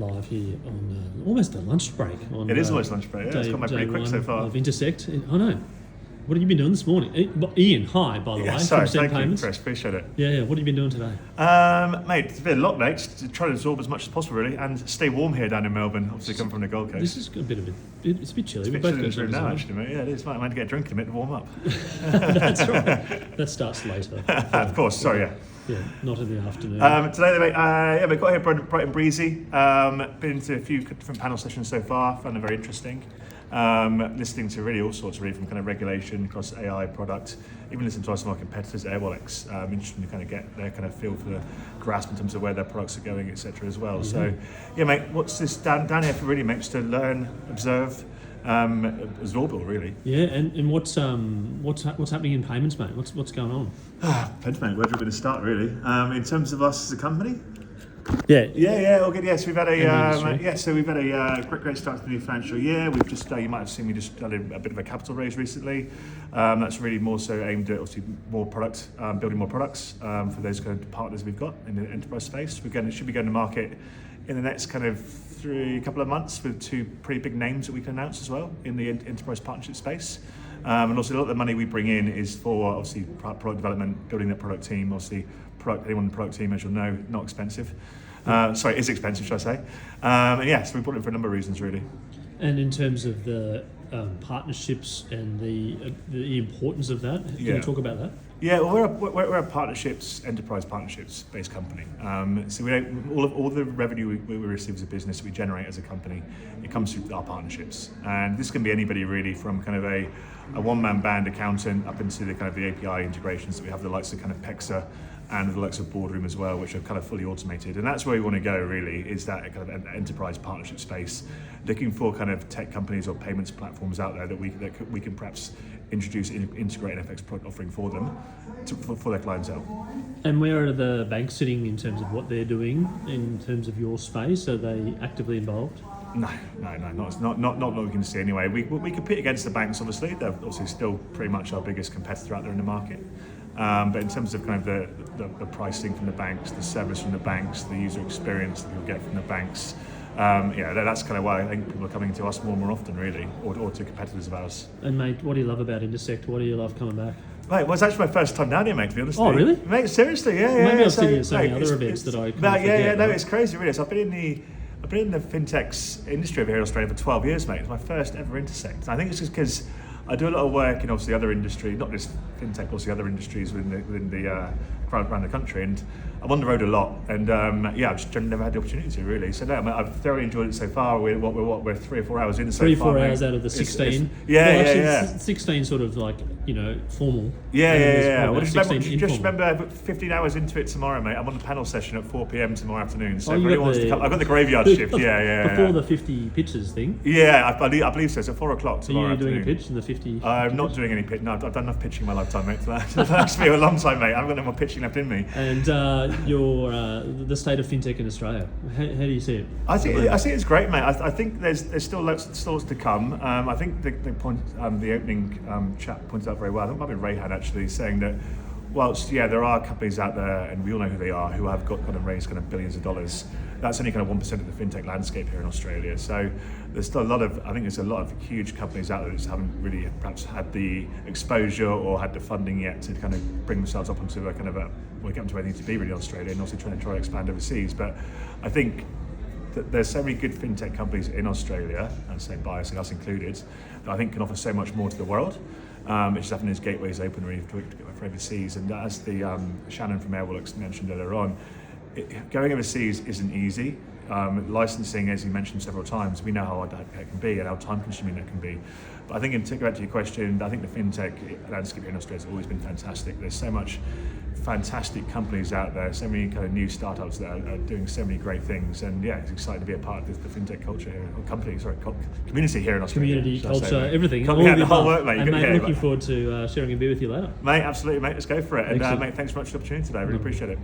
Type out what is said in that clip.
Live here on almost a lunch break. It is almost lunch break. Yeah, it's gone by pretty quick so far. Of Intersekt. I know. What have you been doing this morning? Ian, hi, by the way. Sorry, from thank Payments. you, Chris. Appreciate it. Yeah. What have you been doing today? Mate, it's been a lot, mate. Just to try to absorb as much as possible, really, and stay warm here down in Melbourne. Obviously, coming from the Gold Coast. This is a bit of it's a bit chilly. It's a bit chilly in this room now, actually, mate. Yeah, it is. I had to get a drink in a minute to warm up. That's right. That starts later. Of course. Sorry. Yeah. Yeah, not in the afternoon. Today, mate, we've got here bright and breezy. Been to a few different panel sessions so far. Found them very interesting. Listening to really all sorts, really, from kind of regulation across AI product, even listening to some of our competitors, Airwallex. Interesting to kind of get their kind of feel for the grasp in terms of where their products are going, etc. as well. Mm-hmm. So, yeah, mate, what's this down here for really, mate? Just to learn, observe, absorb it all, really. Yeah, and what's happening in payments, mate? What's going on? Depends, mate. Where do we going to start, really? In terms of us as a company. Yeah, all good. Yes, we've had a great start to the new financial year. We've just you might have seen me just done a bit of a capital raise recently. That's really more so aimed at obviously more product, building more products for those kind of partners we've got in the enterprise space. We should be going to market in the next kind of couple of months with two pretty big names that we can announce as well in the enterprise partnership space. And also a lot of the money we bring in is for obviously product development, building that product team. Obviously, anyone in the product team, as you'll know, not expensive. Is expensive, should I say? And yes, we brought it for a number of reasons, really. And in terms of the partnerships and the importance of that, can you talk about that? Yeah, well, we're a enterprise partnerships based company. So we don't, all the revenue we receive as a business, we generate as a company, it comes through our partnerships. And this can be anybody really, from kind of a one-man band accountant up into the kind of the API integrations that we have, the likes of kind of PEXA and the likes of Boardroom as well, which are kind of fully automated. And that's where we want to go, really, is that kind of an enterprise partnership space, looking for kind of tech companies or payments platforms out there that we can perhaps introduce, integrate an FX product offering for them, for their clientele. And where are the banks sitting in terms of what they're doing in terms of your space? Are they actively involved? No, not what we can see anyway. We compete against the banks, obviously. They're obviously still pretty much our biggest competitor out there in the market. But in terms of kind of the pricing from the banks, the service from the banks, the user experience that people get from the banks, that's kind of why I think people are coming to us more and more often, really, or to competitors of ours. And mate, what do you love about Intersekt? What do you love coming back? Mate, well, it's actually my first time down here, mate, to be honest. Oh, really? Mate, seriously, yeah. Maybe I've seen you at so many other events that I forget. No, it's crazy, really. So I've been in the fintechs industry over here in Australia for 12 years, mate. It's my first ever Intersekt. I think it's just because I do a lot of work in obviously other industry, not just fintech, but also other industries within the around the country, and I'm on the road a lot, and I've just never had the opportunity to, really. So no, I've thoroughly enjoyed it so far. We're 3 or 4 hours in so far. 3 or 4 hours out of the 16. It's 16 sort of like, formal. Well, just remember 15 hours into it tomorrow, mate. I'm on the panel session at 4 p.m. tomorrow afternoon. So everybody wants to come. I've got the graveyard shift. Before the 50 pitches thing. Yeah, I believe so. So 4 o'clock tomorrow afternoon. Are you doing a pitch in the 50? I'm not doing any pitch. No, I've done enough pitching in my lifetime, mate. That lasts me a long time, mate. I haven't got no more pitching left in me. And the state of fintech in Australia, how do you see it? I think it's great, mate. I think there's still lots to come. I think the opening chat pointed out very well. I think it might be Rayhan actually saying that whilst there are companies out there, and we all know who they are, who have got kind of raised kind of billions of dollars, that's only kind of 1% of the fintech landscape here in Australia. So there's still there's a lot of huge companies out there that just haven't really perhaps had the exposure or had the funding yet to kind of bring themselves up onto a kind of get them to where they need to be really in Australia, and also trying to expand overseas. But I think that there's so many good fintech companies in Australia, and say bias and us included, that I think can offer so much more to the world. It's just having those gateways open really to go for overseas. And as the Shannon from Airwallex mentioned earlier on, going overseas isn't easy. Licensing, as you mentioned several times, we know how hard that can be and how time consuming that can be. But I think, to go back to your question, I think the fintech landscape here in Australia has always been fantastic. There's so much fantastic companies out there, so many kind of new startups that are doing so many great things, and it's exciting to be a part of the fintech culture here, or community here in Australia. Community, culture, everything. The whole work, mate. And mate, looking forward to sharing a beer with you later. Mate, absolutely, mate. Let's go for it. And Excellent. mate, thanks so much for the opportunity today. I really appreciate it.